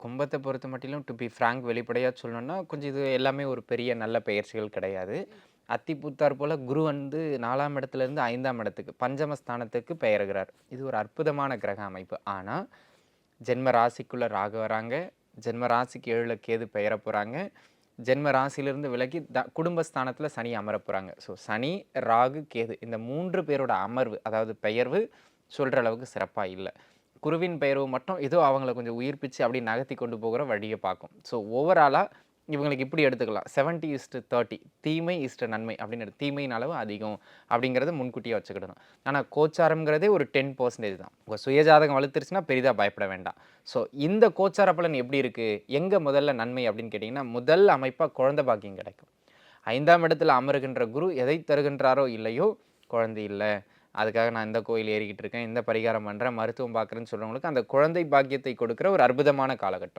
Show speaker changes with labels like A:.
A: கும்பத்த பொறுத்த மட்டிலும் to be frank வெளிப்படையா சொல்லணும்னா, கொஞ்சம் இது எல்லாமே ஒரு பெரிய நல்ல பெயர்ச்சிகள் கிடையாது. அத்தி பூத்தார் போல குரு வந்து 4ஆம் இடத்திலிருந்து 5ஆம் இடத்துக்கு, பஞ்சமஸ்தானத்துக்கு பெயர்கிறார். இது ஒரு அற்புதமான கிரக அமைப்பு. ஆனா, ஜென்ம ராசிக்குள்ள ராகு வராங்க. ஜென்ம ராசிக்கு 7ல கேது பெயரப் போறாங்க. ஜென்ம ராசியிலிருந்து விலகி குடும்பஸ்தானத்தில சனி அமரப் போறாங்க. ஸோ சனி, ராகு, கேது இந்த 3 பேரோட அமர்வு, அதாவது பெயர்வு சொல்ற அளவுக்கு சிறப்பா இல்ல. குருவின் பெயர்வு மட்டும் ஏதோ அவங்கள கொஞ்சம் உயிர்ப்பிச்சு அப்படியே நகர்த்தி கொண்டு போகிற வழிய பார்க்கும். ஸோ ஓவராலா இவங்களுக்கு இப்படி எடுத்துக்கலாம். 70:30 தீமை இஸ்ட நன்மை அப்படின்னு தீமையின் அளவு அதிகம் அப்படிங்கிறத முன்கூட்டியே வச்சுக்கிடணும். ஆனா கோச்சாரம்ங்கிறதே ஒரு 10% தான். உங்க சுயஜாதகம் வலுத்துருச்சுன்னா பெரிதா பயப்பட வேண்டாம். ஸோ இந்த கோச்சார பலன் எப்படி இருக்கு? எங்க முதல்ல நன்மை அப்படின்னு கேட்டீங்கன்னா, முதல் அமைப்பா குழந்தை பாக்கியம் கிடைக்கும். 5ஆம் இடத்துல அமருகின்ற குரு எதை தருகின்றாரோ இல்லையோ, குழந்தை இல்ல. அதுக்காக நான் இந்த கோயில் ஏறிக்கிட்டு இருக்கேன், இந்த பரிகாரம் பண்றேன், மருத்துவம் பார்க்குறேன்னு சொல்றவங்களுக்கு அந்த குழந்தை பாக்கியத்தை கொடுக்கிற ஒரு அற்புதமான காலகட்டம்.